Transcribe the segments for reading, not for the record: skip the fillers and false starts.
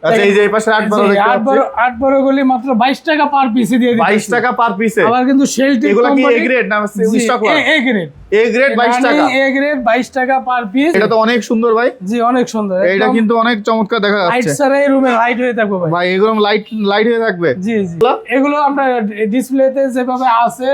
আচ্ছা এই যে এই পাশে 8 12 দেখতে পাচ্ছি 8 12 গুলি মাত্র 22 টাকা পার পিসে দিয়ে দিচ্ছি 22 টাকা পার পিসে আবার কিন্তু শেলটি এগুলা কি এ গ্রেড না stock A grade A grade 22 টাকা এ গ্রেড 22 টাকা পার পিস এটা তো অনেক সুন্দর ভাই জি অনেক সুন্দর এটা কিন্তু অনেক চমৎকার দেখা যাচ্ছে লাইট ছাড়া এই রুমে লাইট হয়ে থাকবে ভাই ভাই এগুলো লাইট হয়ে থাকবে জি জি এগুলো আমরা ডিসপ্লেতে যেভাবে আছে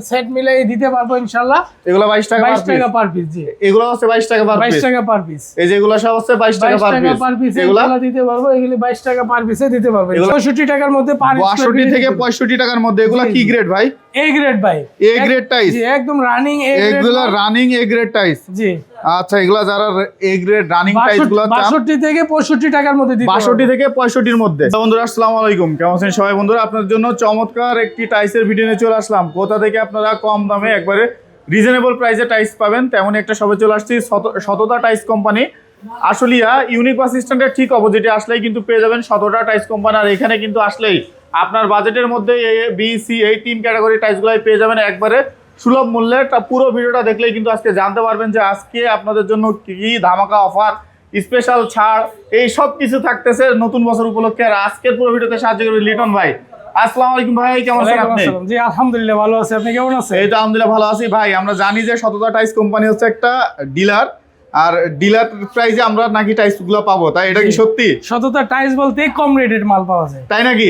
সেট মিলাই দিতে পারবো ইনশাআল্লাহ এগুলো 22 টাকা 22 টাকা পার পিস জি এগুলো হচ্ছে 22 টাকা পার পিস 22 টাকা পার পিস এই যে এগুলো সব হচ্ছে 22 টাকা পার পিস এগুলো দিতে পারবো এগুলি 22 টাকা পার পিসে দিতে পারবো 65 টাকার মধ্যে পার 62 থেকে 65 টাকার মধ্যে এগুলো কি গ্রেড ভাই এ গ্রেড ভাই এ গ্রেড টাইস জি একদম রানিং এ গ্রেড এগুলো রানিং এ গ্রেড টাইস জি আচ্ছা এগুলো যারা এ গ্রেড রানিং টাইস গুলো 62 থেকে 65 টাকার মধ্যে দিতে 62 থেকে 65 এর মধ্যে বন্ধুরা আসসালামু আলাইকুম কেমন আছেন সবাই বন্ধুরা আপনাদের জন্য চমৎকার একটি টাইসের ভিডিও নিয়ে চলে আসলাম কোথা থেকে আপনারা কম দামে একবারে রিজনেবল প্রাইসে টাইস পাবেন তেমন একটা সবে চলে আসছি শততা টাইস কোম্পানি আশুলিয়া ইউনিক বাস স্ট্যান্ডের ঠিক অপোজিটে আসলেই কিন্তু পেয়ে যাবেন শততা টাইস কোম্পানি আর এখানে কিন্তু আসলেই আপনার বাজেটের মধ্যে এ বি সি এই তিন ক্যাটাগরি টাইসগুলাই পেয়ে যাবেন একবারে সুলভ মূল্যে পুরো ভিডিওটা দেখলেই কিন্তু আজকে জানতে পারবেন যে আজকে আপনাদের জন্য কি ধামাকা অফার স্পেশাল ছাড় এই সব কিছু থাকতেছে নতুন বছর উপলক্ষে আর আজকের পুরো ভিডিওতে সাহায্য করবে লিটন ভাই আসসালামু আলাইকুম ভাই কেমন আছেন আপনি জি আলহামদুলিল্লাহ ভালো আছি আপনি কেমন আছেন এই তো আলহামদুলিল্লাহ ভালো আছি ভাই আমরা জানি যে শততা টাইস কোম্পানি হচ্ছে একটা ডিলার আর ডিলার প্রাইসে আমরা নাকি টাইস গুলো পাবো তাই এটা কি সত্যি শততা টাইস বলতে কম রেটের মাল পাওয়া যায় তাই নাকি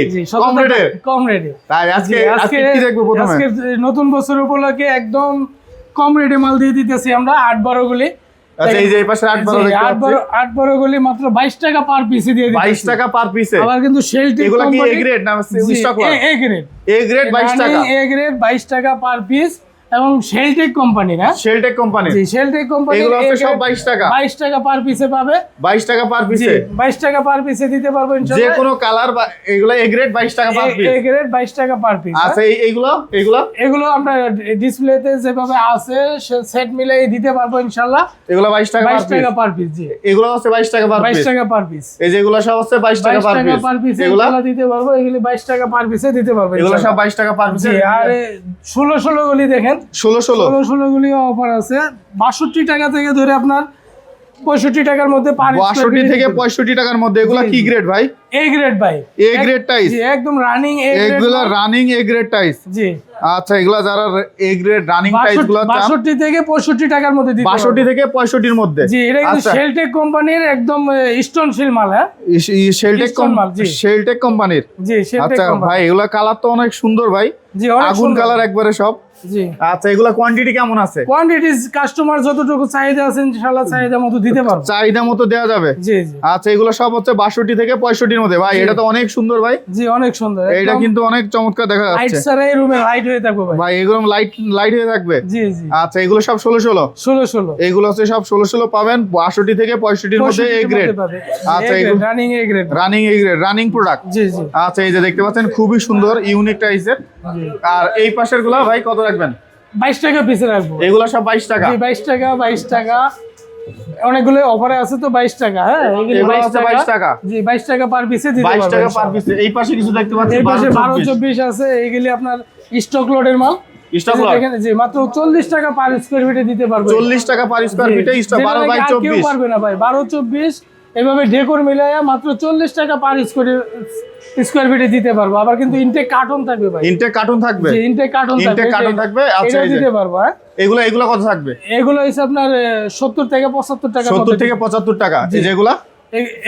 কম রেটে তাই আজকে কি দেখবো প্রথমে আজকে নতুন বছর উপলক্ষে একদম কম রেটে মাল দিয়ে দিতেছি আমরা 8 12 গুলি আচ্ছা এই যে এই পাশে 8 12 দেখতে পাচ্ছি 8 12 গুলি মাত্র 22 টাকা পার পিসে দিয়ে দিচ্ছি 22 টাকা পার পিসে আবার কিন্তু শেলটি এগুলা কি এ গ্রেড না stock A grade A grade 22 টাকা এ গ্রেড 22 টাকা পার পিস এবং শেলটেক কোম্পানি না শেলটেক কোম্পানি জি শেলটেক কোম্পানি এগুলো হচ্ছে সব 22 টাকা 22 টাকা পার পিসে পাবে 22 টাকা পার পিসে 22 টাকা পার পিসে দিতে পারবো ইনশাআল্লাহ যে কোনো কালার বা এগুলো এ গ্রেড 22 টাকা পার পিস এ গ্রেড 22 টাকা পার পিস আচ্ছা এগুলো আমরা ডিসপ্লেতে যেভাবে আছে সেট মিলাই দিতে পারবো ইনশাআল্লাহ এগুলো 22 টাকা 22 টাকা পার পিস জি এগুলো হচ্ছে 22 টাকা পার পিস 22 টাকা পার পিস এই যে এগুলো সব হচ্ছে 22 টাকা পার পিস এগুলো দিতে পারবো এগুলি 22 টাকা পার পিসে দিতে পারবো এগুলো সব 22 টাকা পার পিসে আর 16 16 গুলি দেখেন 16 গুলি অফার আছে 62 টাকা থেকে ধরে আপনার 65 টাকার মধ্যে 62 থেকে 65 টাকার মধ্যে এগুলো কি গ্রেড ভাই এ গ্রেড ভাই এ গ্রেড টাইস জি একদম রানিং এ গ্রেড এগুলো রানিং এ গ্রেড টাইস জি আচ্ছা এগুলো যারা এ গ্রেড রানিং টাইস গুলো 62 থেকে 65 টাকার মধ্যে দিতে 62 থেকে 65 এর মধ্যে জি এটা কিন্তু শেলটেক কোম্পানির একদম স্টোনশীল মাল হ্যাঁ শেলটেক কোম্পানির জি শেলটেক আচ্ছা ভাই এগুলা কালার তো অনেক সুন্দর ভাই জি অনেক আগুন কালার একবারে সব জি আচ্ছা এগুলা কোয়ান্টিটি কেমন আছে কোয়ান্টিটিস কাস্টমার যতটুকু চাহিদা আছে ইনশাআল্লাহ চাহিদা মতো দিতে পারবো চাহিদা মতো দেওয়া যাবে জি জি আচ্ছা এগুলো সব হচ্ছে 62 থেকে 65 এর মধ্যে ভাই এটা তো অনেক সুন্দর ভাই জি অনেক সুন্দর এটা কিন্তু অনেক চমৎকার দেখা যাচ্ছে লাইট ছাড়া এই রুমে লাইট হয়ে থাকবে ভাই ভাই এগুলো লাইট হয়ে থাকবে জি জি আচ্ছা এগুলো সব 16 16 এগুলো হচ্ছে সব 16 পাবেন 62 থেকে 65 এর মধ্যে এ গ্রেড আচ্ছা এগুলো running A grade running product জি জি আচ্ছা এই যে দেখতে পাচ্ছেন খুবই সুন্দর ইউনিক টাইসের আর এই পাশের গুলো ভাই কত রাখবেন 22 টাকা পিসে রাখবো এগুলো সব 22 টাকা জি 22 টাকা অনেকগুলো অফারে আছে তো 22 টাকা হ্যাঁ এগুলো হচ্ছে 22 টাকা জি 22 টাকা পার পিসে দিতে পারবো 22 টাকা পার পিসে এই পাশে কিছু দেখতে পাচ্ছেন এই পাশে 12 24 আছে এইগুলি আপনার স্টক লোডের মাল স্টক লট দেখেন জি মাত্র 40 টাকা পার স্কয়ার ফিটে দিতে পারবো 40 টাকা পার স্কয়ার ফিটে স্টক 12 বাই 24 কেউ পারবে না ভাই 12 24 এভাবে ডেকোর মিলায়া মাত্র 40 টাকা পার স্কয়ার ফিটে দিতে পারবো আবার কিন্তু ইনটেক কার্টন থাকবে ভাই ইনটেক কার্টন থাকবে জি ইনটেক কার্টন থাকবে আচ্ছা এটা দিতে পারবো হ্যাঁ এগুলো কত থাকবে এগুলো হচ্ছে আপনার 70 থেকে 75 টাকা 70 থেকে 75 টাকা এই যেগুলা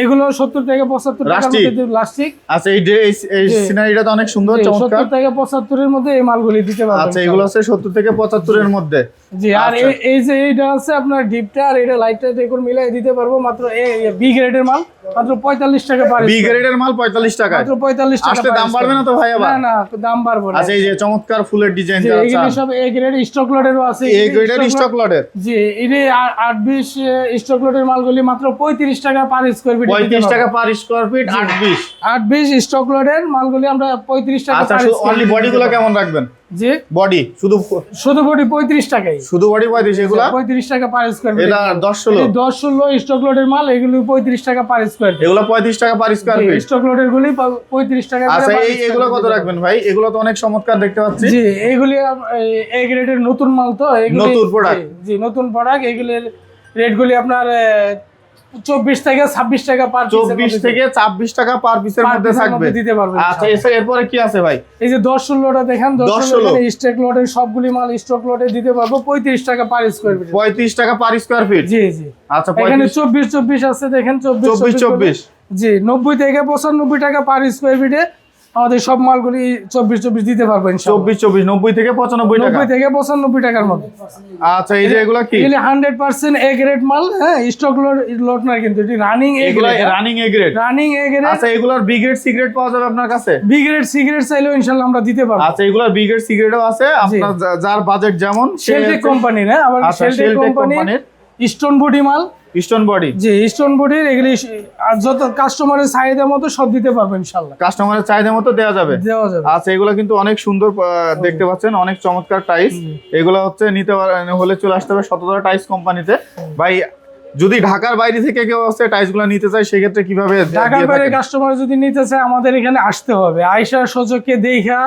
এগুলো 70 থেকে 75 টাকার মধ্যে প্লাস্টিক আচ্ছা এই সিনারিটা তো অনেক সুন্দর চমৎকার 70 থেকে 75 এর মধ্যে এই মালগুলি দিতে পারবো আচ্ছা এগুলো আছে 70 থেকে 75 এর মধ্যে জি আর এই যে এইটা আছে আপনার ডিপটা আর এটা লাইটটা ডেকোর মিলাই দিতে পারবো মাত্র বি গ্রেডের মাল মাত্র 45 টাকা পার বি গ্রেডের মাল 45 টাকা মাত্র 45 টাকা আসলে দাম বাড়বে না তো ভাই আবার না দাম বাড়বে না আচ্ছা এই যে চমৎকার ফুলের ডিজাইন যা আছে এগুলো সব এ গ্রেড স্টক লটেরও আছে এ গ্রেডের স্টক লটের জি এই 820 স্টক লটের মালগুলি মাত্র 35 টাকা পার স্কয়ার ফিট 35 টাকা পার স্কয়ার ফিট 820 স্টক লটের মালগুলি আমরা 35 টাকা আচ্ছা অনলি বডিগুলো কেমন রাখবেন জি বডি শুধু বডি 35 টাকাই শুধু বডি 35 এগুলা 35 টাকা পার স্কয়ার ফিট এটা 10 16 স্টক লটের মাল এগুলো 35 টাকা পার স্কয়ার ফিট এগুলো 35 টাকা পার স্কয়ার ফিট স্টক লটের গুলি 35 টাকা আচ্ছা এগুলো কত রাখবেন ভাই এগুলো তো অনেক চমৎকার দেখতে পাচ্ছি জি এগুলি এ গ্রেডের নতুন মাল তো এগুলি নতুন প্রোডাক্ট জি নতুন প্রোডাক্ট এগুলির রেট গুলি আপনার 24 থেকে 26 টাকা পার 24 থেকে 26 টাকা পার পিসের মধ্যে থাকবে। দিতে পারবেন। আচ্ছা এরপরে কি আছে ভাই? এই যে 10-16টা দেখেন, 10-16 স্টক লটে সবগুলি মাল স্টক লটে দিতে পারবো 35 টাকা পার স্কয়ার ফিট। 35 টাকা পার স্কয়ার ফিট। জি জি। আচ্ছা এখানে 24 আছে দেখেন, 24 জি 90 থেকে 95 টাকা পার স্কয়ার ফিটে আমাদের সব মালগুলি 24 দিতে পারবো ইনশাআল্লাহ। 24 90 থেকে 95 টাকা। 90 থেকে 95 টাকার মধ্যে। আচ্ছা এই যে এগুলা কি? এগুলি 100% এ গ্রেড মাল, হ্যাঁ স্টক লট না, কিন্তু এটি রানিং এ এগুলা grade. Running A grade. Running A grade. আচ্ছা এগুলার বি গ্রেড সি গ্রেড পাওয়া যাবে আপনার কাছে? বি গ্রেড সি গ্রেড চাইলেও ইনশাআল্লাহ আমরা দিতে পারবো। আচ্ছা এগুলার বি গ্রেড সি গ্রেডও আছে, আপনার যার বাজেট যেমন। শেলটেক কোম্পানির, হ্যাঁ আবার শেলটেক কোম্পানির স্টোন বডি মাল। Stone body. জি স্টোন বডির এগুলি আর যত কাস্টমারের চাহিদা মতো সব দিতে পারবো ইনশাআল্লাহ। কাস্টমারের চাহিদা মতো দেওয়া যাবে। দেওয়া যাবে। আচ্ছা এগুলা কিন্তু অনেক সুন্দর দেখতে পাচ্ছেন, অনেক চমৎকার টাইলস। এগুলা হচ্ছে নিতে হলে চলে আসতে হবে শতধরা টাইলস কোম্পানিতে। ভাই যদি ঢাকার বাইরে থেকে কেউ হচ্ছে টাইলস গুলা নিতে চায় সেক্ষেত্রে কিভাবে? ঢাকার বাইরে কাস্টমার যদি নিতে চায় আমাদের এখানে আসতে হবে, আয়শা সূচককে দেখা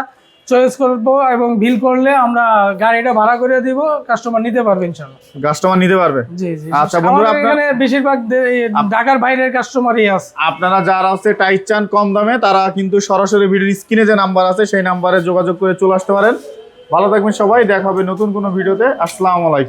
চয়েস করবো এবং বিল করলে আমরা গাড়িটা ভাড়া করে দিব, কাস্টমার নিতে পারবে ইনশাআল্লাহ। কাস্টমার নিতে পারবে। জি জি। আচ্ছা বন্ধুরা, আমাদের এখানে বেশিরভাগ ঢাকার বাইরের কাস্টমারই আছে। আপনারা যারা হচ্ছে টাইলস চান কম দামে তারা কিন্তু সরাসরি ভিডিওর স্ক্রিনে যে নাম্বার আছে সেই নাম্বারে যোগাযোগ করে চলে আসতে পারেন। ভালো থাকবেন সবাই, দেখা হবে নতুন কোনো ভিডিওতে। আসসালামু আলাইকুম।